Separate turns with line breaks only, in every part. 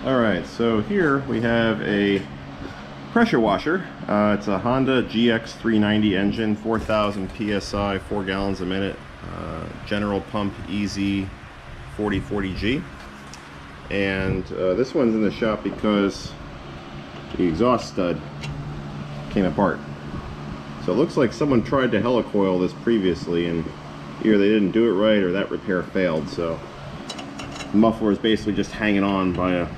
Alright, so here we have a pressure washer. It's a Honda GX390 engine, 4,000 PSI, 4 gallons a minute, general pump EZ 4040G. And this one's in the shop because the exhaust stud came apart. So it looks like someone tried to helicoil this previously and either they didn't do it right or that repair failed. So the muffler is basically just hanging on by a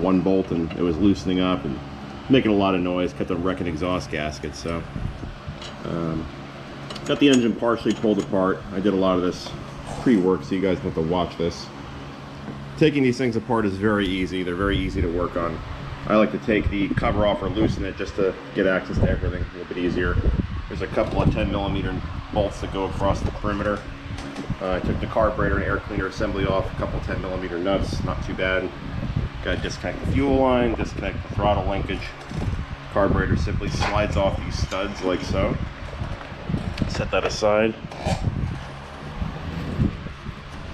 one bolt, and it was loosening up and making a lot of noise, kept on wrecking exhaust gaskets. So got the engine partially pulled apart. I did a lot of this pre-work, so you guys don't have to watch this. Taking these things apart is very easy. They're very easy to work on. I like to take the cover off or loosen it just to get access to everything a little bit easier. There's a couple of 10mm bolts that go across the perimeter. I took the carburetor and air cleaner assembly off, a couple 10mm nuts, not too bad. Got to disconnect the fuel line, disconnect the throttle linkage. Carburetor simply slides off these studs like so. Set that aside.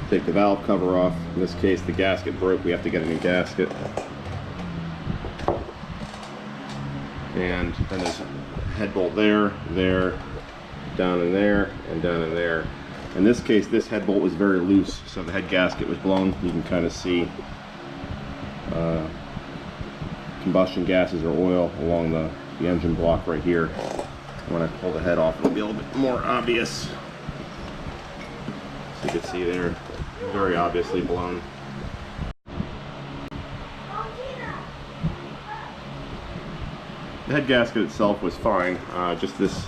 Take the valve cover off. In this case, the gasket broke. We have to get a new gasket. And then there's a head bolt there, down in there, and down in there. In this case, this head bolt was very loose, so the head gasket was blown. You can kind of see combustion gases or oil along the engine block right here. When I pull the head off, it'll be a little bit more obvious. So you can see there, very obviously blown. The head gasket itself was fine, just this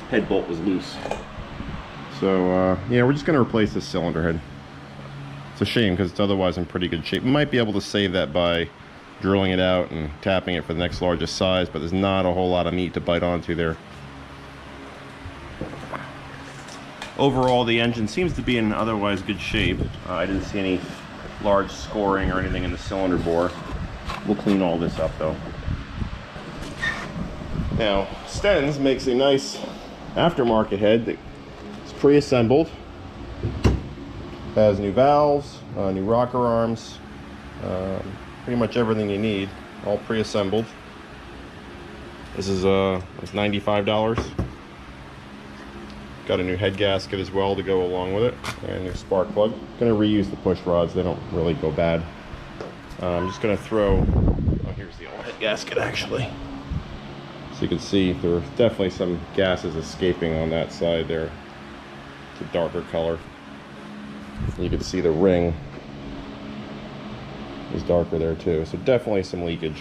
head bolt was loose. So yeah, we're just going to replace this cylinder head. It's a shame because it's otherwise in pretty good shape. We might be able to save that by drilling it out and tapping it for the next largest size, but there's not a whole lot of meat to bite onto there. Overall, the engine seems to be in otherwise good shape. I didn't see any large scoring or anything in the cylinder bore. We'll clean all this up though. Now, Stens makes a nice aftermarket head that's pre-assembled. Has new valves, new rocker arms, pretty much everything you need, all pre-assembled. This is it's $95. Got a new head gasket as well to go along with it, and a new spark plug. Gonna reuse the push rods, they don't really go bad. I'm just gonna throw, oh, here's the old head gasket actually. So you can see there are definitely some gases escaping on that side there. It's a darker color. You can see the ring is darker there too, so definitely some leakage.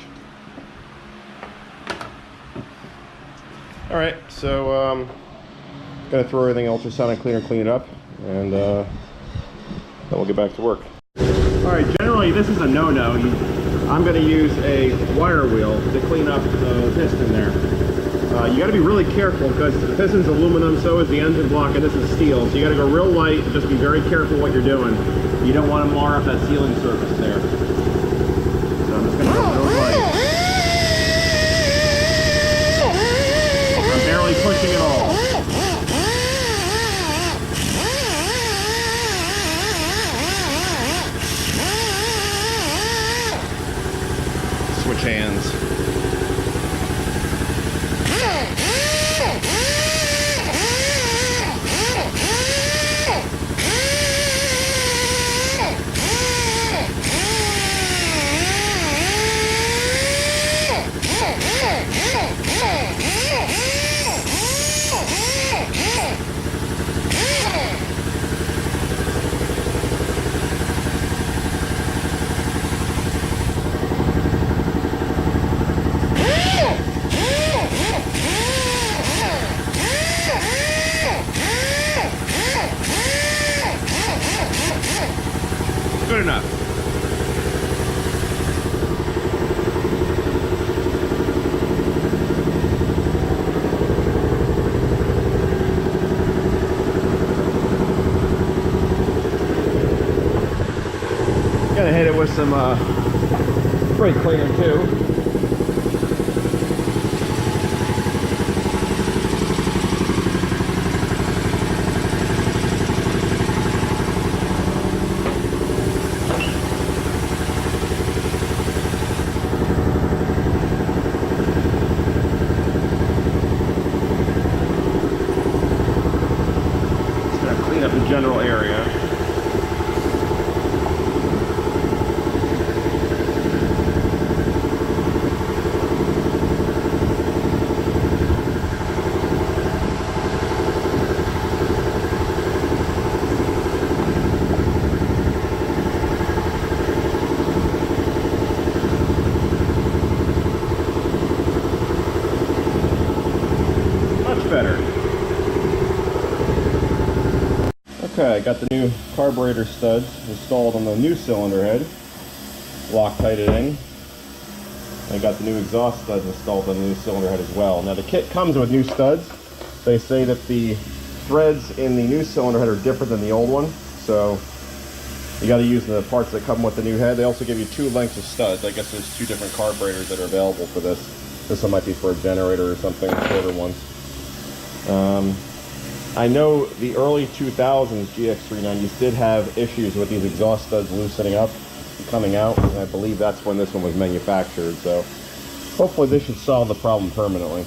Alright, so gonna throw everything ultrasonic cleaner, clean it up, and then we'll get back to work. Alright, generally this is a no-no. I'm gonna use a wire wheel to clean up the piston there. You got to be really careful because the piston's aluminum, so is the engine block, and this is steel. So you got to go real light and just be very careful what you're doing. You don't want to mar up that sealing surface there. So I'm just going to go real light. I'm barely pushing at all. Switch hands. Good enough. Gonna hit it with some brake cleaner too. Alright, got the new carburetor studs installed on the new cylinder head. Loctited in. I got the new exhaust studs installed on the new cylinder head as well. Now the kit comes with new studs. They say that the threads in the new cylinder head are different than the old one, so you got to use the parts that come with the new head. They also give you 2 lengths of studs. I guess there's 2 different carburetors that are available for this. This one might be for a generator or something, shorter ones. I know the early 2000s GX390s did have issues with these exhaust studs loosening up and coming out, and I believe that's when this one was manufactured, so hopefully this should solve the problem permanently.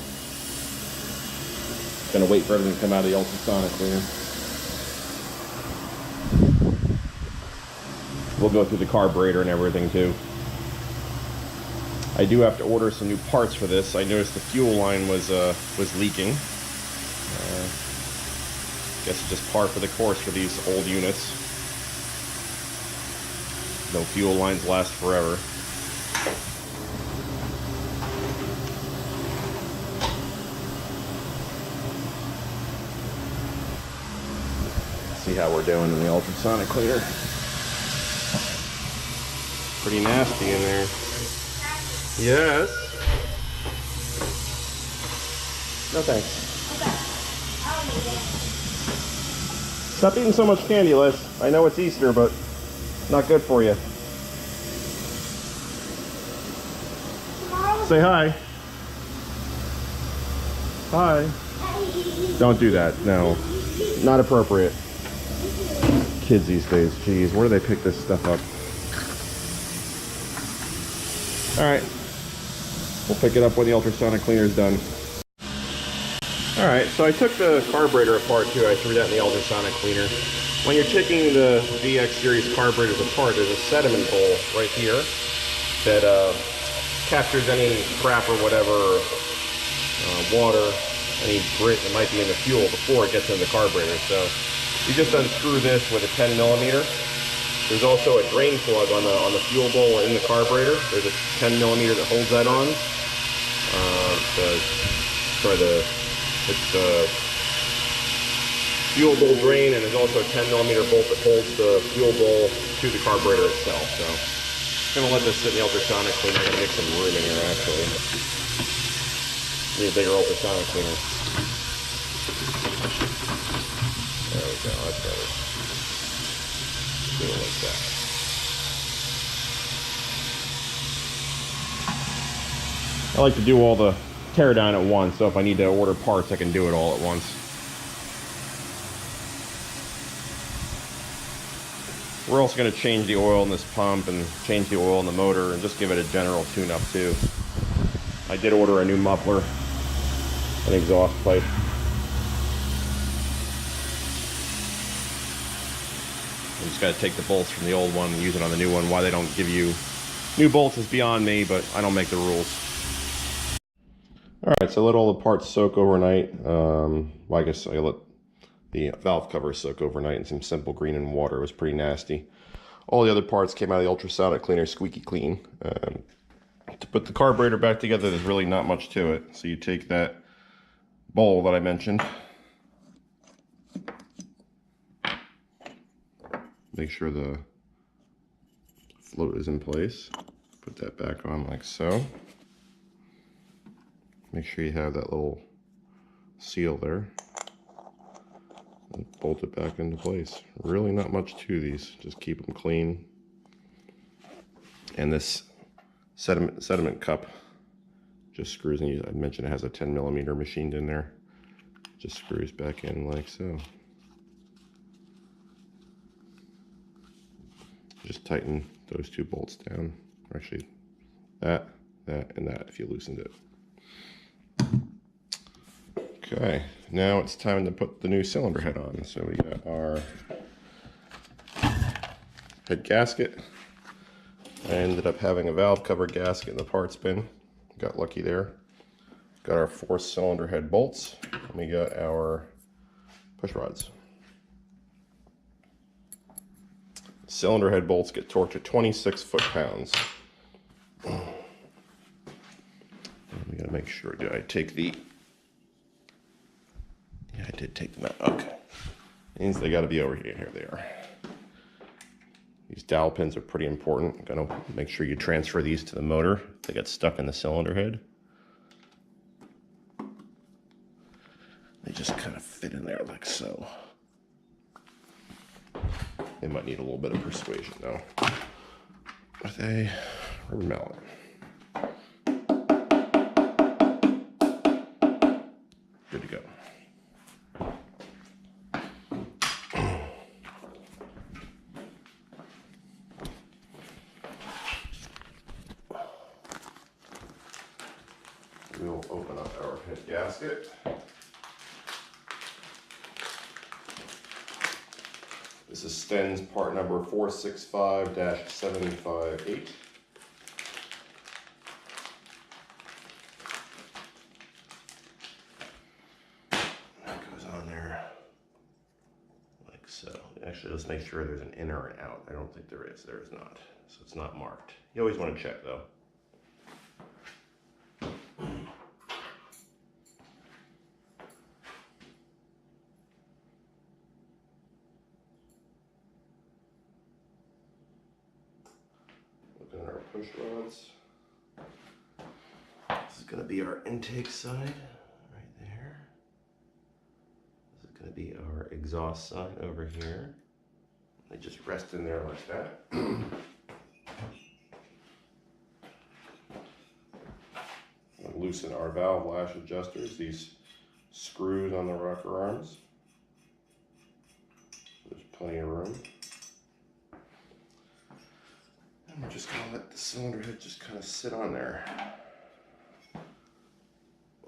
Gonna wait for everything to come out of the ultrasonic cleaner. We'll go through the carburetor and everything too. I do have to order some new parts for this. I noticed the fuel line was leaking. Guess it's just par for the course for these old units. No fuel lines last forever. See how we're doing in the ultrasonic cleaner. Pretty nasty in there. Yes. No thanks. Stop eating so much candy, Liz. I know it's Easter, but not good for you. Say hi. Hi. Don't do that. No. Not appropriate. Kids these days. Jeez, where do they pick this stuff up? Alright. We'll pick it up when the ultrasonic cleaner is done. Alright, so I took the carburetor apart too. I threw that in the ultrasonic cleaner. When you're taking the GX series carburetors apart, there's a sediment bowl right here that captures any crap or whatever, water, any grit that might be in the fuel before it gets into the carburetor. So you just unscrew this with a 10mm. There's also a drain plug on the fuel bowl in the carburetor. There's a 10mm that holds that on. It's the fuel bowl drain, and there's also a 10mm bolt that holds the fuel bowl to the carburetor itself. So I'm gonna let this sit in the ultrasonic cleaner. I'm gonna make some room in here actually. Need a bigger ultrasonic cleaner. There we go, that's better. Do it like that. I like to do all the tear down at once, so if I need to order parts, I can do it all at once. We're also going to change the oil in this pump and change the oil in the motor and just give it a general tune-up too. I did order a new muffler, an exhaust pipe. I just got to take the bolts from the old one and use it on the new one. Why they don't give you new bolts is beyond me, but I don't make the rules. Alright, so I let all the parts soak overnight. Well, I guess I let the valve cover soak overnight in some simple green and water. It was pretty nasty. All the other parts came out of the ultrasonic cleaner squeaky clean. To put the carburetor back together, there's really not much to it. So you take that bowl that I mentioned. Make sure the float is in place. Put that back on like so. Make sure you have that little seal there. And bolt it back into place. Really not much to these. Just keep them clean. And this sediment cup just screws in. I mentioned it has a 10mm machined in there. Just screws back in like so. Just tighten those 2 bolts down. Actually, that, and that if you loosened it. Okay, now it's time to put the new cylinder head on. So we got our head gasket. I ended up having a valve cover gasket in the parts bin. Got lucky there. Got our 4 cylinder head bolts. And we got our push rods. Cylinder head bolts get torqued at 26 foot-pounds. We gotta make sure, did I take the... Yeah, I did take them out. Okay. Means they got to be over here. Here they are. These dowel pins are pretty important. I'm gonna make sure you transfer these to the motor. They get stuck in the cylinder head. They just kind of fit in there like so. They might need a little bit of persuasion though with a rubber mallet. Good to go. We'll open up our head gasket. This is Stens part number 465-758. That goes on there like so. Actually, let's make sure there's an in or an out. I don't think there is. There is not. So it's not marked. You always want to check though. Our push rods. This is going to be our intake side right there. This is going to be our exhaust side over here. They just rest in there like that. We'll loosen our valve lash adjusters, these screws on the rocker arms. There's plenty of room. We're just going to let the cylinder head just kind of sit on there,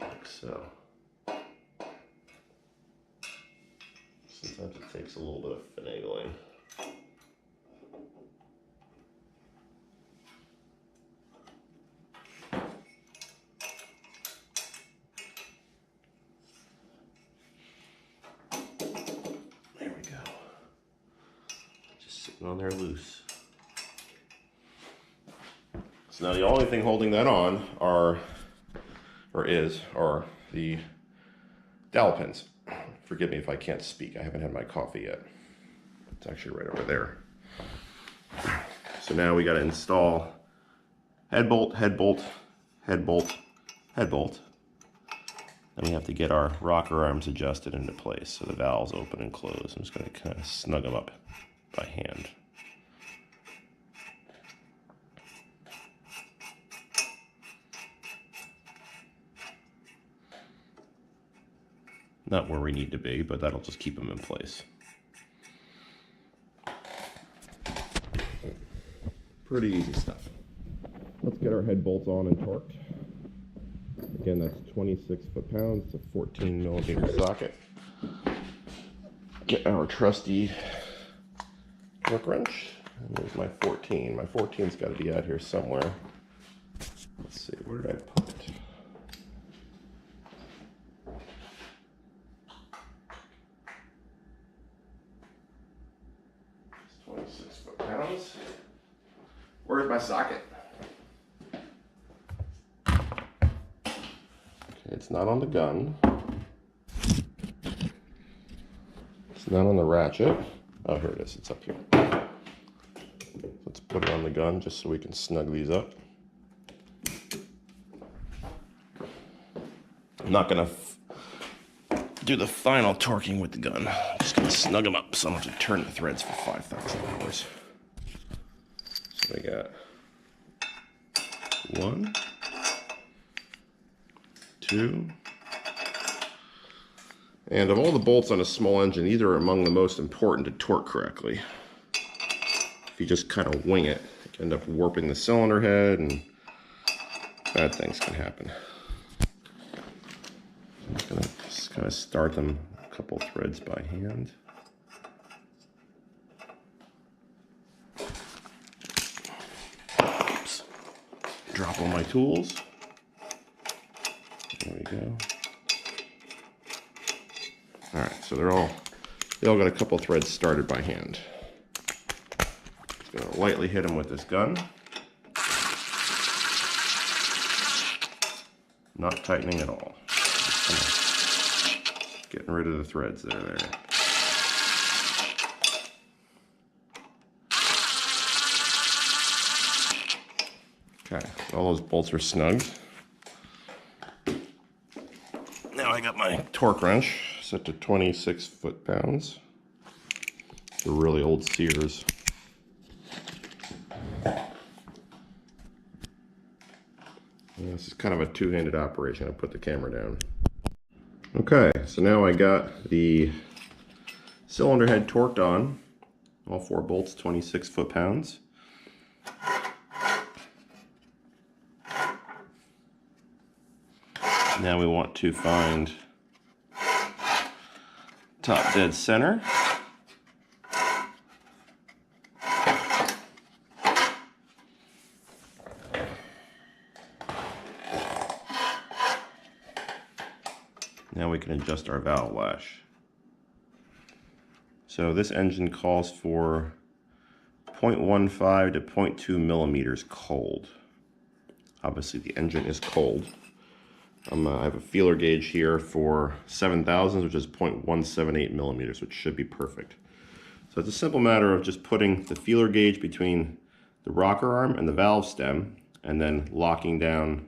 like so. Sometimes it takes a little bit of finagling. There we go. Just sitting on there loose. So now the only thing holding that on are the dowel pins. Forgive me if I can't speak. I haven't had my coffee yet. It's actually right over there. So now we got to install head bolt, head bolt, head bolt, head bolt. Then we have to get our rocker arms adjusted into place so the valves open and close. I'm just going to kind of snug them up by hand. Not where we need to be, but that'll just keep them in place. Pretty easy stuff. Let's get our head bolts on and torqued. Again, that's 26 foot-pounds. It's a 14 millimeter socket. Get our trusty torque wrench. And there's my 14. My 14's got to be out here somewhere. Let's see, where did I put it? 26 foot-pounds. Where's my socket? Okay, it's not on the gun. It's not on the ratchet. Oh, here it is. It's up here. Let's put it on the gun just so we can snug these up. I'm not going to do the final torquing with the gun. I'm just going to snug them up so I don't have to turn the threads for 5,000 hours. So we got 1, 2, and of all the bolts on a small engine, these are among the most important to torque correctly. If you just kind of wing it, you can end up warping the cylinder head and bad things can happen. I'm just going to kind of start them a couple threads by hand. Oops. Drop all my tools. There we go. All right, so they all got a couple threads started by hand. Just gonna lightly hit them with this gun. Not tightening at all. Just getting rid of the threads that are there. Okay, so all those bolts are snug. Now I got my torque wrench set to 26 foot-pounds. The really old Sears. And this is kind of a two-handed operation. I'll put the camera down. Okay, so now I got the cylinder head torqued on. All 4 bolts, 26 foot-pounds. Now we want to find top dead center. Now we can adjust our valve lash. So this engine calls for 0.15 to 0.2 millimeters cold. Obviously the engine is cold. I have a feeler gauge here for 7,000s, which is 0.178 millimeters, which should be perfect. So it's a simple matter of just putting the feeler gauge between the rocker arm and the valve stem, and then locking down,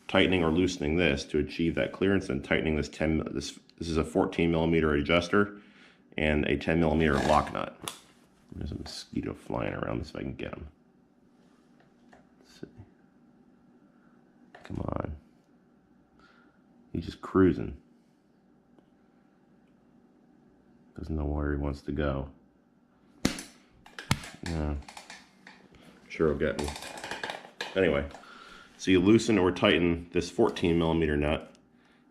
tightening or loosening this to achieve that clearance, and tightening this this is a 14 millimeter adjuster and a 10 millimeter lock nut. There's a mosquito flying around this if I can get him. Let's see. Come on. He's just cruising. Doesn't know where he wants to go. Yeah. Sure he'll get me. Anyway, so you loosen or tighten this 14 millimeter nut.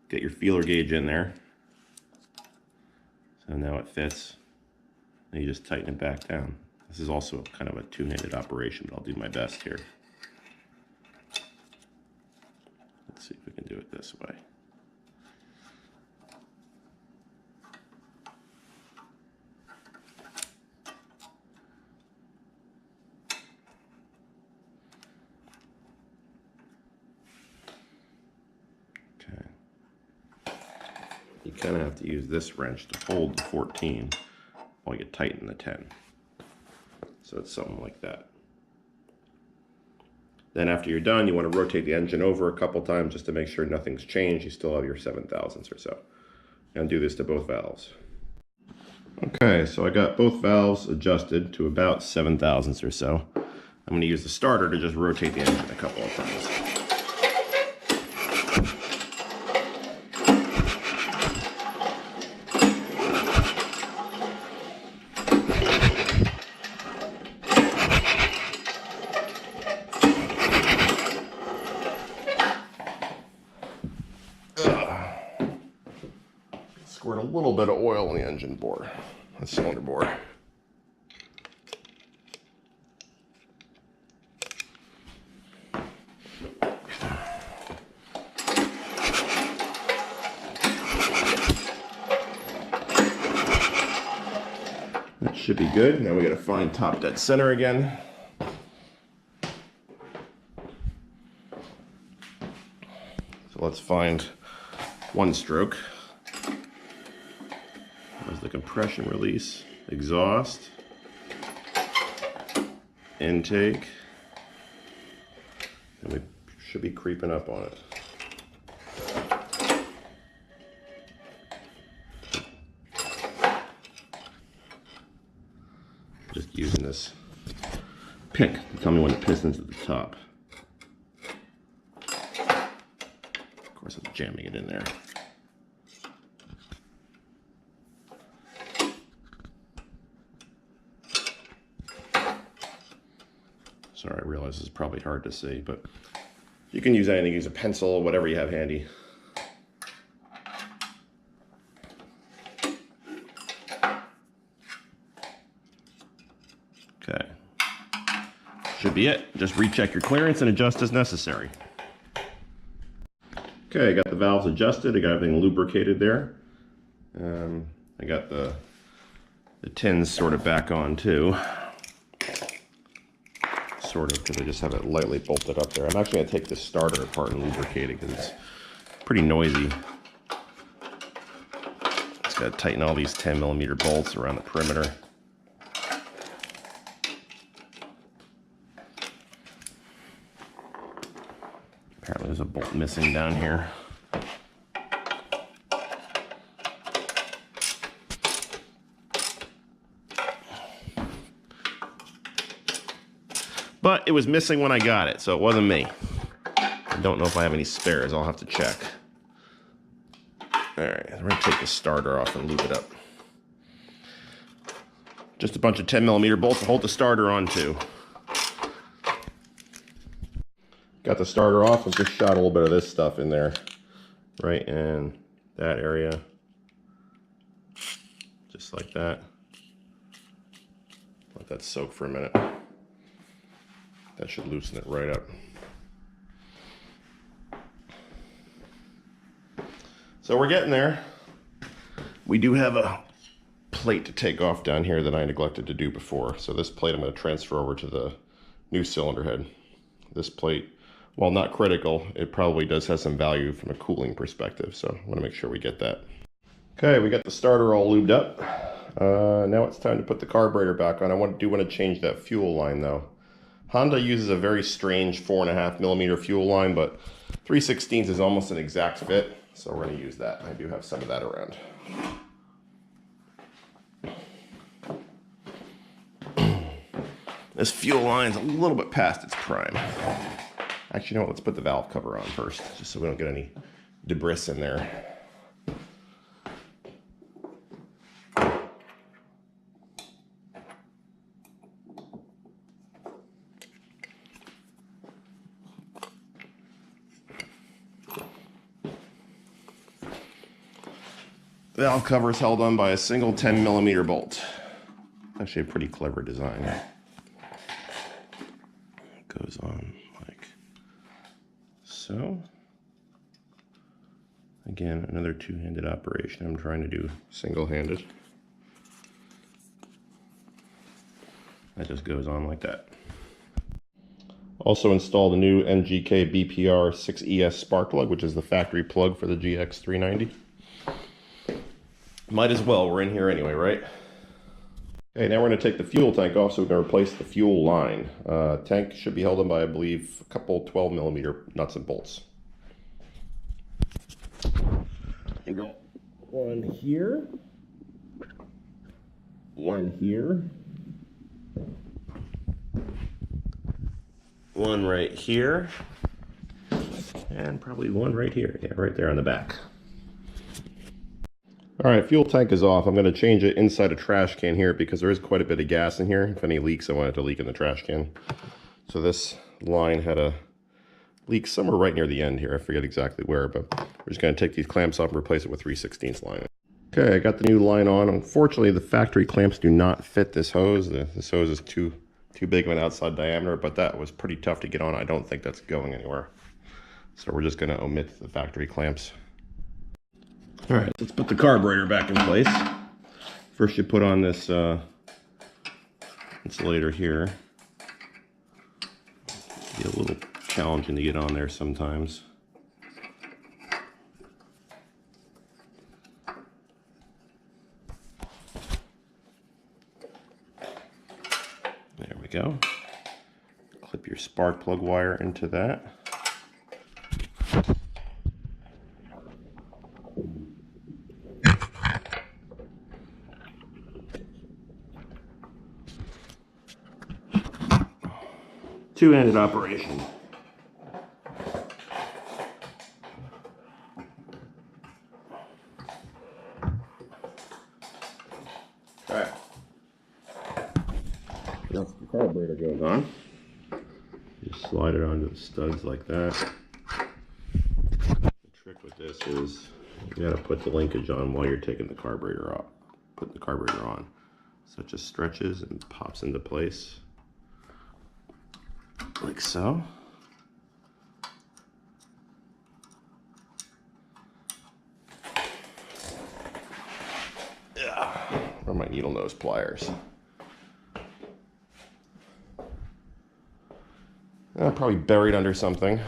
Get your feeler gauge in there. So now it fits. And you just tighten it back down. This is also kind of a two-handed operation, but I'll do my best here. Let's see if we can do it this way. You kind of have to use this wrench to hold the 14 while you tighten the 10. So it's something like that. Then after you're done, you want to rotate the engine over a couple times just to make sure nothing's changed. You still have your 7,000ths or so. And do this to both valves. Okay, so I got both valves adjusted to about 7,000ths or so. I'm going to use the starter to just rotate the engine a couple of times. Squirt a little bit of oil in the engine bore, the cylinder bore. That should be good. Now we gotta find top dead center again. So let's find one stroke. There's the compression release, exhaust, intake, and we should be creeping up on it. Just using this pick to tell me when the piston's at the top. Of course, I'm jamming it in there. Sorry, I realize this is probably hard to see, but you can use anything. Use a pencil, whatever you have handy. Okay. Should be it. Just recheck your clearance and adjust as necessary. Okay, I got the valves adjusted. I got everything lubricated there. I got the tins sort of back on too. Sort of, because I just have it lightly bolted up there. I'm actually going to take this starter apart and lubricate it because it's pretty noisy. Just got to tighten all these 10 millimeter bolts around the perimeter. Apparently there's a bolt missing down here. But it was missing when I got it, so it wasn't me. I don't know if I have any spares. I'll have to check. Alright, we're going to take the starter off and lube it up. Just a bunch of 10mm bolts to hold the starter on too. Got the starter off and just shot a little bit of this stuff in there. Right in that area. Just like that. Let that soak for a minute. That should loosen it right up. So we're getting there. We do have a plate to take off down here that I neglected to do before. So this plate I'm going to transfer over to the new cylinder head. This plate, while not critical, it probably does have some value from a cooling perspective. So I want to make sure we get that. Okay, we got the starter all lubed up. Now it's time to put the carburetor back on. I do want to change that fuel line though. Honda uses a very strange 4.5mm fuel line, but 3/16 is almost an exact fit. So we're going to use that. I do have some of that around. This fuel line's a little bit past its prime. Actually, you know what? Let's put the valve cover on first, just so we don't get any debris in there. The valve cover is held on by a single 10mm bolt. Actually a pretty clever design. It goes on like so. Again, another two-handed operation. I'm trying to do single-handed. That just goes on like that. Also installed a new NGK BPR 6ES spark plug, which is the factory plug for the GX390. Might as well, we're in here anyway, right? Okay, now we're going to take the fuel tank off, so we're going to replace the fuel line. Tank should be held on by, I believe, a couple 12mm nuts and bolts. You got one here, one here, one right here, and probably one right here. Yeah, right there on the back. Alright, fuel tank is off. I'm going to change it inside a trash can here because there is quite a bit of gas in here. If any leaks, I want it to leak in the trash can. So this line had a leak somewhere right near the end here. I forget exactly where, but we're just going to take these clamps off and replace it with 3/16 line. Okay, I got the new line on. Unfortunately, the factory clamps do not fit this hose. This hose is too big of an outside diameter, but that was pretty tough to get on. I don't think that's going anywhere. So we're just going to omit the factory clamps. Alright, let's put the carburetor back in place. First you put on this insulator here. Be a little challenging to get on there sometimes. There we go. Clip your spark plug wire into that. Two-handed operation. Alright. Once the carburetor goes on, just slide it onto the studs like that. The trick with this is you gotta put the linkage on while you're taking the carburetor off. Putting the carburetor on. So it just stretches and pops into place. Like so. Where are my needle nose pliers? Probably buried under something.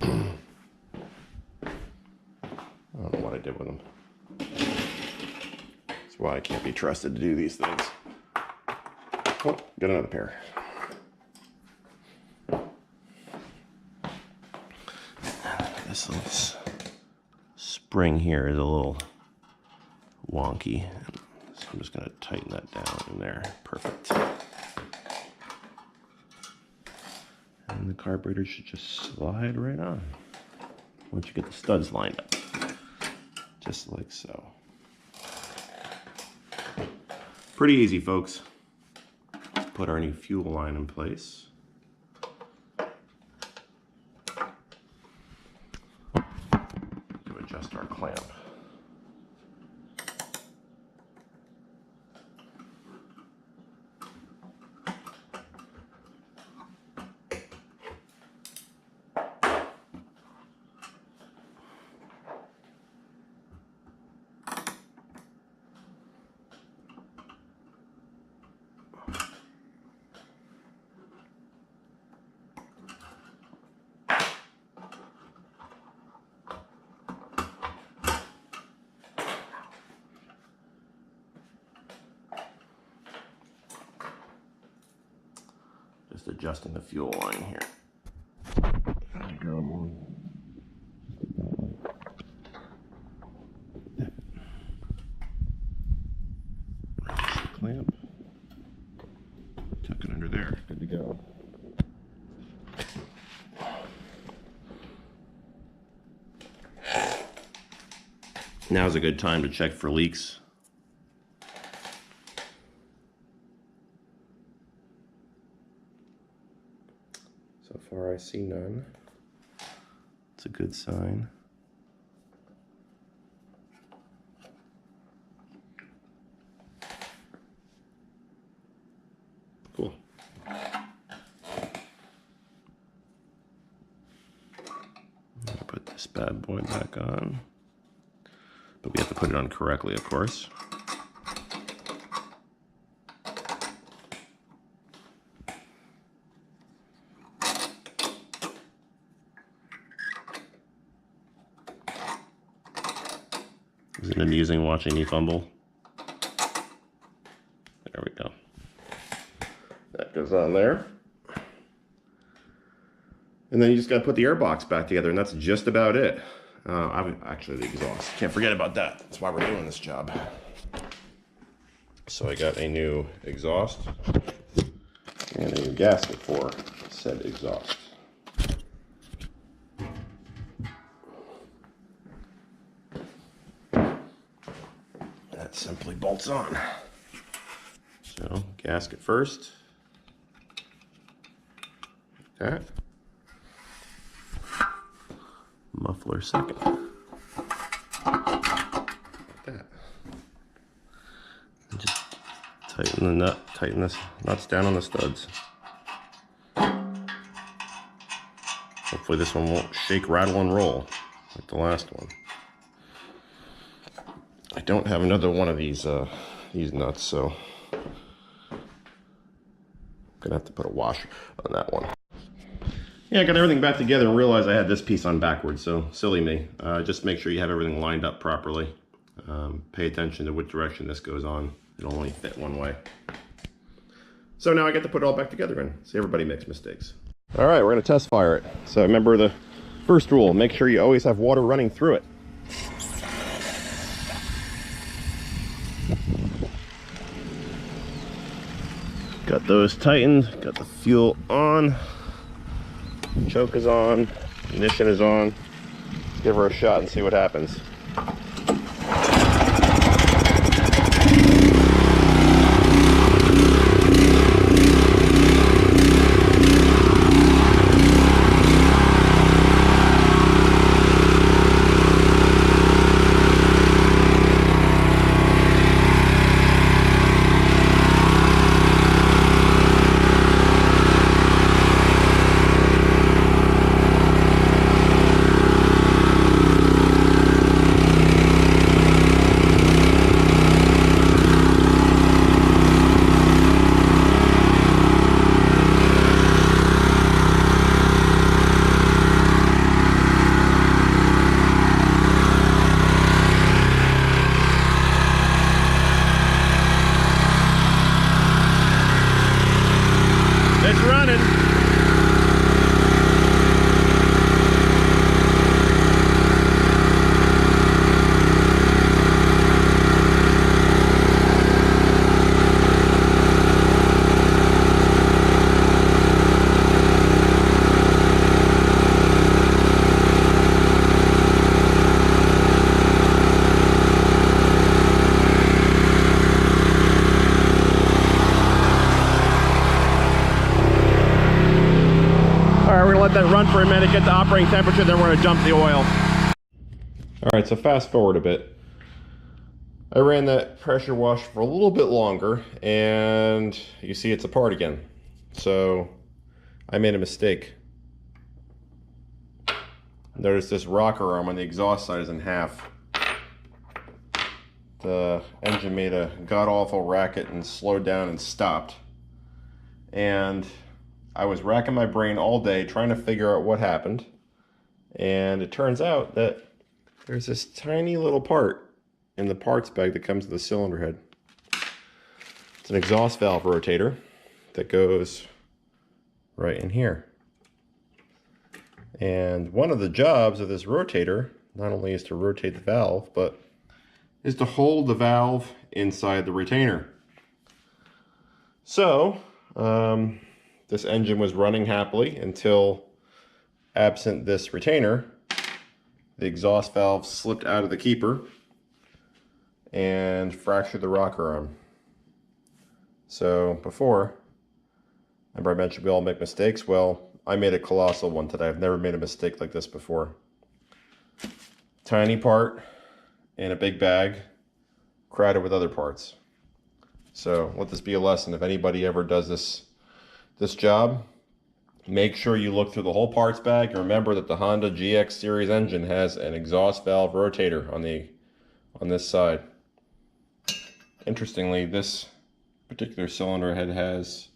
I don't know what I did with them. That's why I can't be trusted to do these things. Oh, got another pair. This little spring here is a little wonky. So I'm just going to tighten that down in there. Perfect. And the carburetor should just slide right on once you get the studs lined up. Just like so. Pretty easy, folks. Let's put our new fuel line in place. To adjust our clamp. Just adjusting the fuel line here. There we go. Release the clamp. Tuck it under there. Good to go. Now's a good time to check for leaks. So far I see none. It's a good sign. Cool. I'll put this bad boy back on. But we have to put it on correctly, of course. Is it amusing watching me fumble? There we go. That goes on there. And then you just got to put the airbox back together, and that's just about it. Actually, the exhaust. Can't forget about that. That's why we're doing this job. So I got a new exhaust and a new gasket for said exhaust. That simply bolts on. So, gasket first. Like that. Muffler second. Like that. And just tighten the nut, tighten this nuts down on the studs. Hopefully this one won't shake, rattle, and roll like the last one. I don't have another one of these nuts, so I'm gonna have to put a washer on that one. Yeah, I got everything back together and realized I had this piece on backwards, so silly me. Just make sure you have everything lined up properly. Pay attention to which direction this goes on. It'll only fit one way. So now I get to put it all back together and see, everybody makes mistakes. All right, we're gonna test fire it. So remember the first rule, make sure you always have water running through it. Got those tightened, got the fuel on. Choke is on, ignition is on. Let's give her a shot and see what happens. let that run for a minute, get the operating temperature, then we're gonna dump the oil. All right, so fast forward a bit. I ran that pressure wash for a little bit longer, and you see it's apart again. So I made a mistake. Notice this rocker arm on the exhaust side is in half. The engine made a god-awful racket and slowed down and stopped. And I was racking my brain all day trying to figure out what happened. And it turns out that there's this tiny little part in the parts bag that comes with the cylinder head. It's an exhaust valve rotator that goes right in here. And one of the jobs of this rotator not only is to rotate the valve, but is to hold the valve inside the retainer. So this engine was running happily until, absent this retainer, the exhaust valve slipped out of the keeper and fractured the rocker arm. So before, remember I mentioned we all make mistakes? Well, I made a colossal one today. I've never made a mistake like this before. Tiny part in a big bag, crowded with other parts. So let this be a lesson. If anybody ever does this job, make sure you look through the whole parts bag and remember that the Honda GX series engine has an exhaust valve rotator on this side. Interestingly, this particular cylinder head has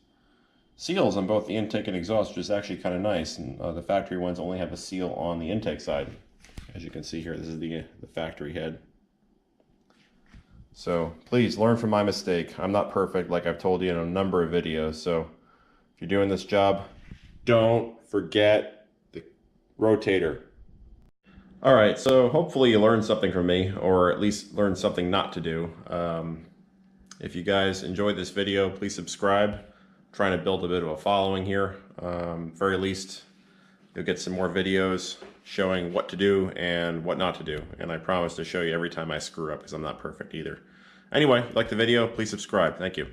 seals on both the intake and exhaust, which is actually kind of nice. And the factory ones only have a seal on the intake side. As you can see here, this is the factory head. So please learn from my mistake. I'm not perfect, like I've told you in a number of videos. So if you're doing this job, don't forget the rotator. All right, so hopefully you learned something from me, or at least learned something not to do. If you guys enjoyed this video, please subscribe. I'm trying to build a bit of a following here. Very least, you'll get some more videos showing what to do and what not to do. And I promise to show you every time I screw up, because I'm not perfect either. Anyway, if you like the video, please subscribe. Thank you.